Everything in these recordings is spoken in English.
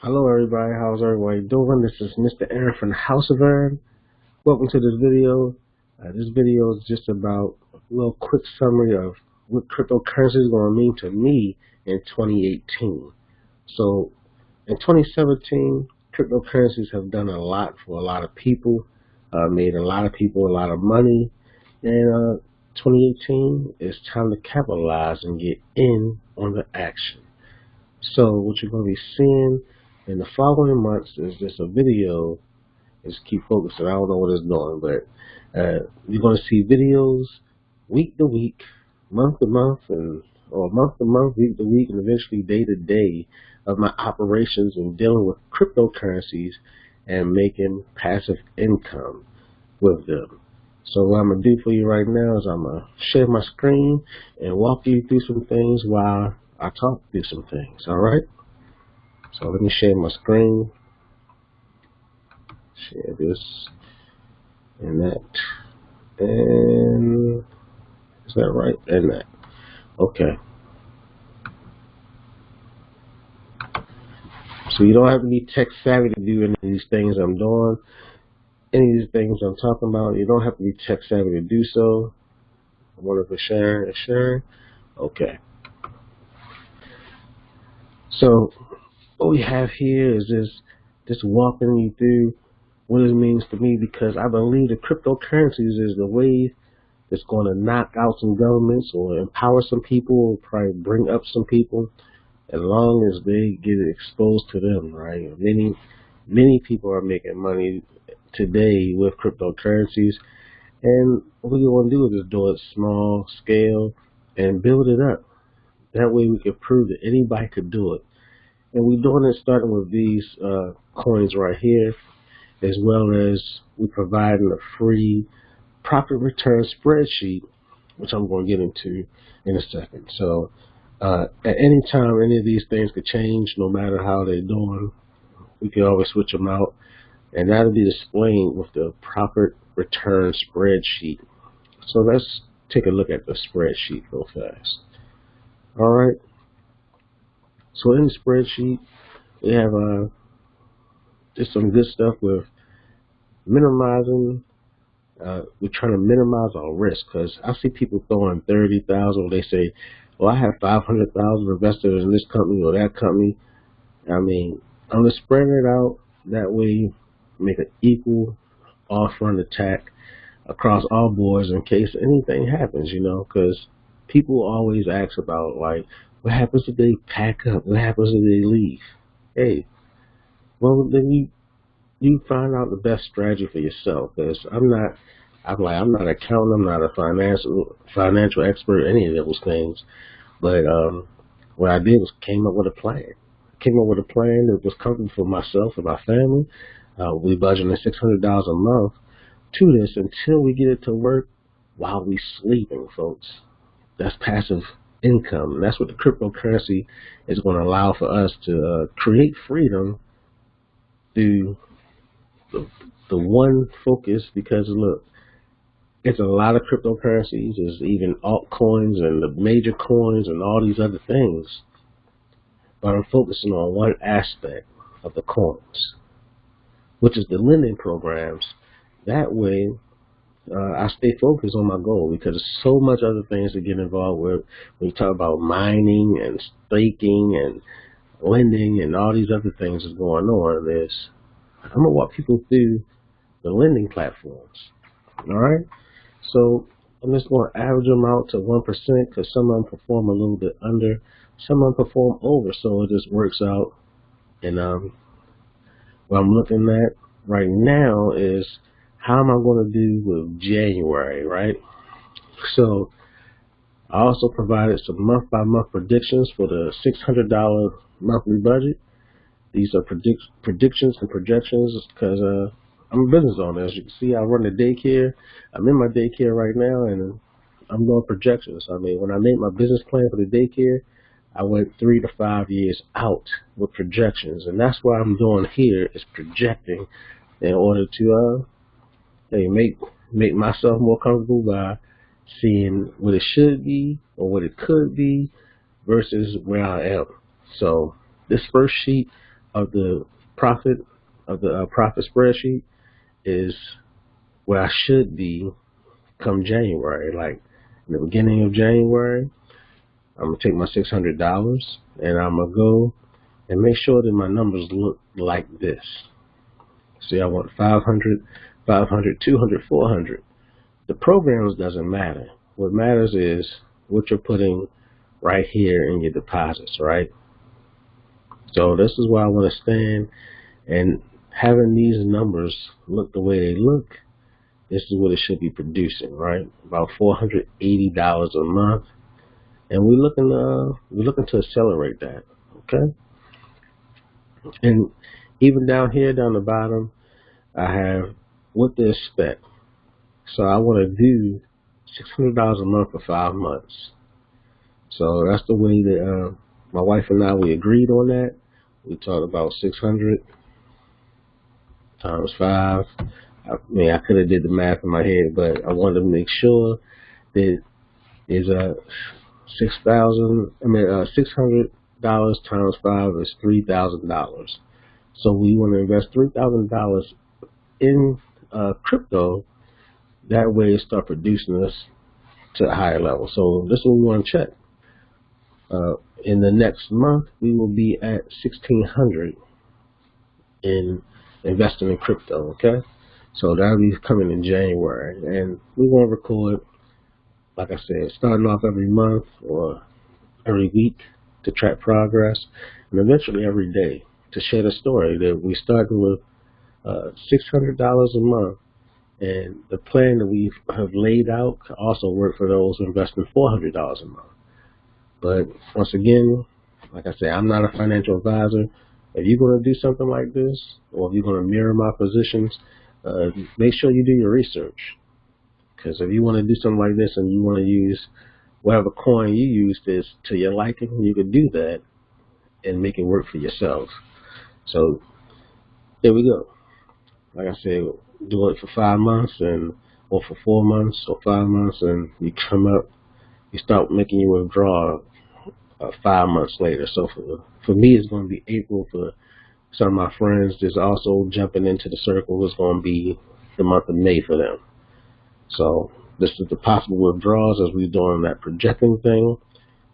Hello everybody, how's everybody doing? This is Mr. Aaron from the House of Aaron. Welcome to this video. This video is just about a little quick summary of what cryptocurrency is going to mean to me in 2018. So in 2017, cryptocurrencies have done a lot for a lot of people, made a lot of people a lot of money, and 2018 is time to capitalize and get in on the action. So what you're going to be seeing in the following months is just a video. Just keep focusing. I don't know what it's doing, but you're going to see videos week to week, month to month, or month to month, week to week, and eventually day to day of my operations and dealing with cryptocurrencies and making passive income with them. So what I'm going to do for you right now is I'm going to share my screen and walk you through some things while I talk through some things. All right? So let me share my screen. Share this and that. And is that right? And that. Okay. So you don't have to be tech savvy to do any of these things I'm doing. Any of these things I'm talking about, you don't have to be tech savvy to do so. I wonder if it's sharing. Okay. So what we have here is just walking you through what it means to me, because I believe the cryptocurrencies is the way that's going to knock out some governments or empower some people, or probably bring up some people, as long as they get exposed to them, right? Many people are making money today with cryptocurrencies, and what you want to do is just do it small scale and build it up. That way we can prove that anybody could do it. And we're doing it starting with these coins right here, as well as we providing a free profit return spreadsheet, which I'm going to get into in a second. So at any time, any of these things could change, no matter how they're doing. We can always switch them out, and that'll be displayed with the profit return spreadsheet. So let's take a look at the spreadsheet real fast. All right. So in the spreadsheet, we have just some good stuff with minimizing. We're trying to minimize our risk, because I see people throwing 30,000. They say, "Well, I have 500,000 invested in this company or that company." I mean, I'm just spreading it out. That way, make an equal all-front attack across all boards in case anything happens. Because people always ask about, like, what happens if they pack up? What happens if they leave? Hey, well, then you find out the best strategy for yourself. Because I'm not an accountant, I'm not a financial expert, any of those things. But what I did was came up with a plan. Came up with a plan that was comfortable for myself and my family. We budgeted $600 a month to this until we get it to work while we sleeping, folks. That's passive income. And that's what the cryptocurrency is going to allow for us to create freedom through the one focus. Because look, it's a lot of cryptocurrencies. There's even altcoins and the major coins and all these other things. But I'm focusing on one aspect of the coins, which is the lending programs. That way, I stay focused on my goal, because there's so much other things to get involved with when you talk about mining and staking and lending and all these other things that's going on. I'm going to walk people through the lending platforms. All right? So I'm just going to average them out to 1%, because some of them perform a little bit under, some of them perform over, so it just works out. And what I'm looking at right now is, how am I going to do with January, right? So I also provided some month-by-month predictions for the $600 monthly budget. These are predictions and projections, because I'm a business owner. As you can see, I run the daycare. I'm in my daycare right now, and I'm doing projections. I mean, when I made my business plan for the daycare, I went 3 to 5 years out with projections, and that's what I'm doing here, is projecting in order to make myself more comfortable by seeing what it should be or what it could be versus where I am. So this first sheet of the profit profit spreadsheet is where I should be come January. Like in the beginning of January, I'm gonna take my $600 and I'm gonna go and make sure that my numbers look like this. See, I want 500, 500, 200, 400. The programs doesn't matter. What matters is what you're putting right here in your deposits, right? So this is where I want to stand, and having these numbers look the way they look, this is what it should be producing, right? About $480 a month, and we're looking to accelerate that, okay? And even down here, down the bottom, I have what to expect. So I want to do $600 a month for 5 months. So that's the way that my wife and I, we agreed on that. We talked about 600 times 5. I mean, I could have did the math in my head, but I wanted to make sure that is $600 times 5 is $3,000. So we want to invest $3,000 in crypto. That way it start producing us to a higher level. So this is what we want to check. In the next month, we will be at 1,600 in investing in crypto, okay? So that'll be coming in January. And we're going to record, like I said, starting off every month or every week to track progress, and eventually every day to share the story that we started with $600 a month. And the plan that we have laid out can also work for those investing $400 a month. But once again, like I said, I'm not a financial advisor. If you're going to do something like this, or if you're going to mirror my positions, make sure you do your research. Because if you want to do something like this and you want to use whatever coin you use this to your liking, you can do that and make it work for yourself. So there we go. Like I said, do it for 5 months or for 4 months or 5 months, and you come up, you start making your withdrawal 5 months later. So for me, it's going to be April. For some of my friends that's also jumping into the circle, it's going to be the month of May for them. So this is the possible withdrawals as we're doing that projecting thing.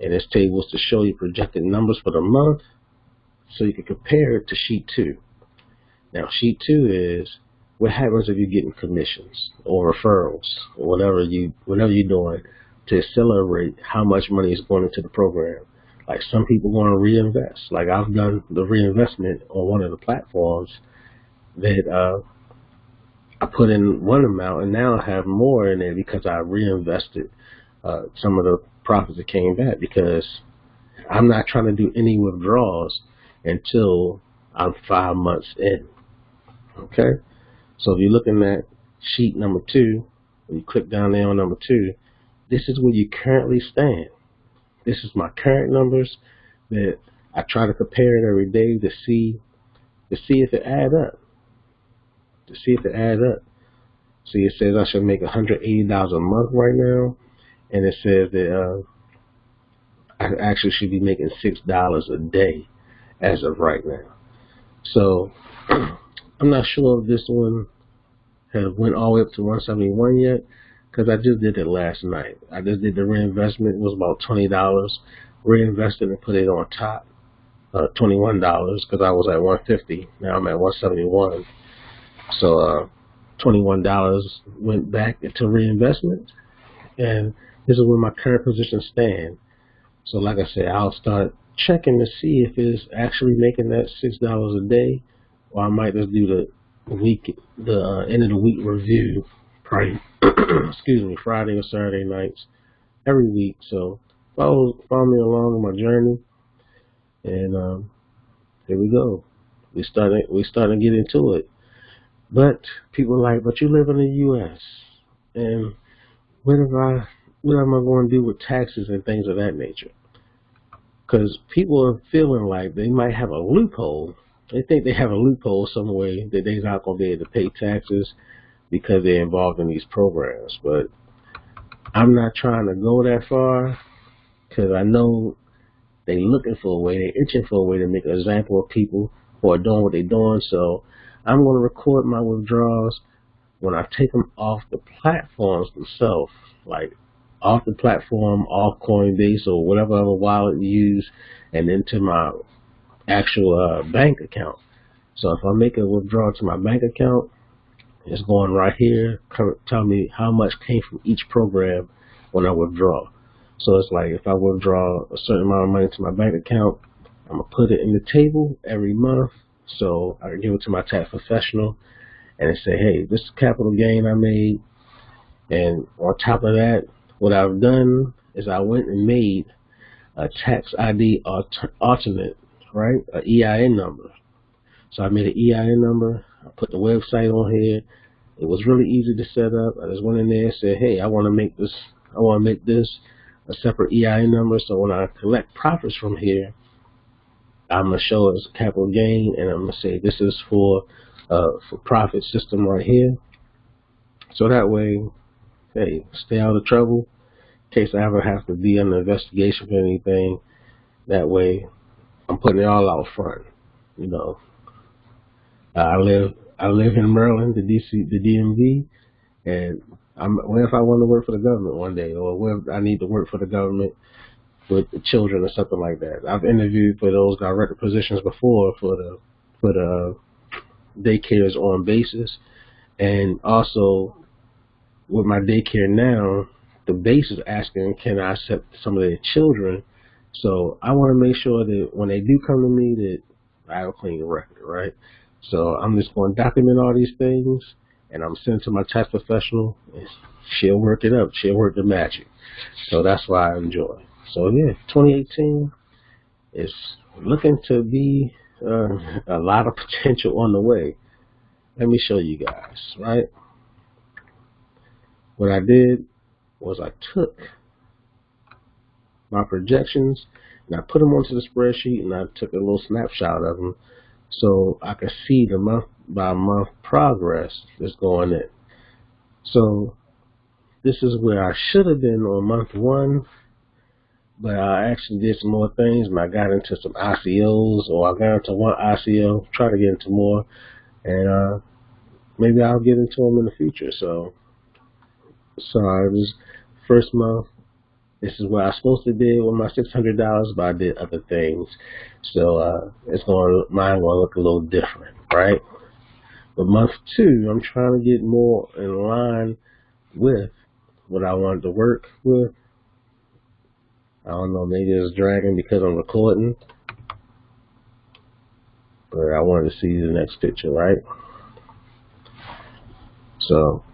And this table is to show you projected numbers for the month so you can compare it to sheet 2. Now, sheet 2 is what happens if you're getting commissions or referrals or whatever you're doing to accelerate how much money is going into the program. Like some people want to reinvest. Like I've done the reinvestment on one of the platforms that I put in one amount and now I have more in there because I reinvested some of the profits that came back, because I'm not trying to do any withdrawals until I'm 5 months in. Okay, so if you're looking at sheet number 2, when you click down there on number 2, this is where you currently stand. This is my current numbers that I try to compare it every day to see if it add up. See, it says I should make $180 a month right now, and it says that I actually should be making $6 a day as of right now. So I'm not sure if this one has went all the way up to 171 yet, because I just did it last night. I just did the reinvestment. It was about $20. Reinvested and put it on top, $21, because I was at 150. Now I'm at 171. So $21 went back into reinvestment, and this is where my current position stand. So like I said, I'll start checking to see if it's actually making that $6 a day, or I might just do the end of the week review, probably excuse me, Friday or Saturday nights every week. So follow me along on my journey, and here we go. We starting to get into it. But people are like, but you live in the U.S. and what am I going to do with taxes and things of that nature? Because people are feeling like they might have a loophole. They think they have a loophole some way that they're not going to be able to pay taxes because they're involved in these programs. But I'm not trying to go that far, because I know they're looking for a way, they're itching for a way to make an example of people who are doing what they're doing. So I'm going to record my withdrawals when I take them off the platforms themselves, like off the platform, off Coinbase or whatever other wallet you use, and into my actual bank account. So if I make a withdrawal to my bank account, it's going right here, tell me how much came from each program when I withdraw. So it's like if I withdraw a certain amount of money to my bank account, I'm going to put it in the table every month. So I can give it to my tax professional and say, hey, this is capital gain I made. And on top of that, what I've done is I went and made a tax ID alternate, right? An EIN number. So I made an EIN number. I put the website on here. It was really easy to set up. I just went in there and said, hey, I want to make this a separate EIN number. So when I collect profits from here, I'm going to show it as capital gain, and I'm going to say this is for profit system right here. So that way, hey, stay out of trouble in case I ever have to be under investigation for anything. That way, I'm putting it all out front. You know, I live in Maryland, the DMV, and what if I want to work for the government one day, or what if I need to work for the government with the children or something like that? I've interviewed for those director positions before for the daycares on basis, and also with my daycare now, the base is asking, can I accept some of their children? So I want to make sure that when they do come to me, that I have a clean record, right? So I'm just going to document all these things, and I'm sending to my tax professional, and she'll work it up. She'll work the magic. So that's why I enjoy. So yeah, 2018 is looking to be a lot of potential on the way. Let me show you guys, right? What I did was I took my projections and I put them onto the spreadsheet, and I took a little snapshot of them so I could see the month by month progress that's going in. So this is where I should have been on month 1, but I actually did some more things, and I got into some ICOs, or I got into one ICO, try to get into more, and maybe I'll get into them in the future. So I was first month. This is what I was supposed to do with my $600, but I did other things. So mine gonna look a little different, right? But month 2, I'm trying to get more in line with what I wanted to work with. I don't know, maybe it's dragging because I'm recording, but I wanted to see the next picture, right? So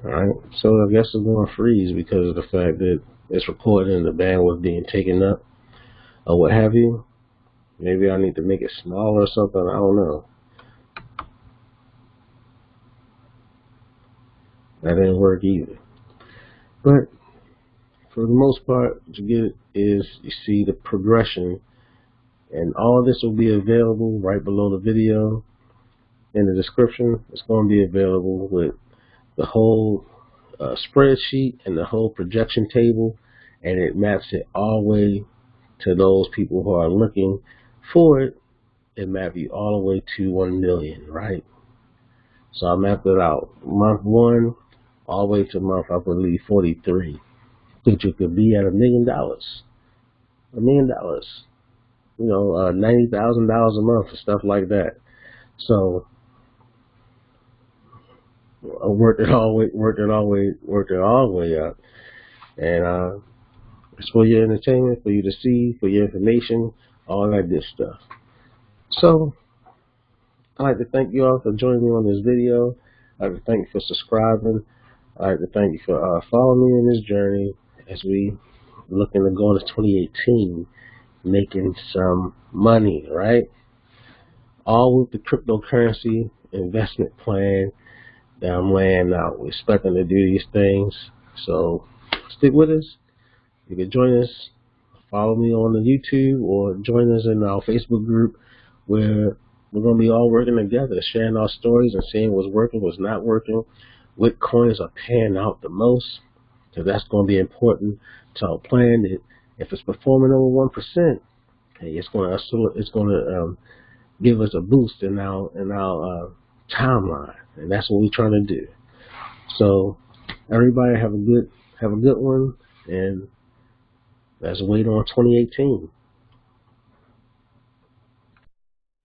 alright, so I guess it's going to freeze because of the fact that it's recording and the bandwidth being taken up or what have you. Maybe I need to make it smaller or something, I don't know. That didn't work either. But for the most part, what you get is you see the progression, and all this will be available right below the video in the description. It's going to be available with the whole spreadsheet and the whole projection table, and it maps it all the way to those people who are looking for it. It maps you all the way to 1 million, right? So I mapped it out month 1 all the way to month, I believe, 43, which you could be at $1 million. $1 million, you know, $90,000 a month and stuff like that. So I worked it all the way up, and it's for your entertainment, for you to see, for your information, all that good stuff. So I'd like to thank you all for joining me on this video. I'd like to thank you for subscribing. I'd like to thank you for following me in this journey as we looking to go into 2018, making some money, right? All with the cryptocurrency investment plan that I'm laying out. We're expecting to do these things, so stick with us. You can join us, follow me on the YouTube, or join us in our Facebook group where we're going to be all working together, sharing our stories and seeing what's working, what's not working, what coins are paying out the most. because that's going to be important to our plan. That if it's performing over 1%, hey, it's going to give us a boost in our timeline, and that's what we're trying to do. So everybody have a good one, and let's wait on 2018.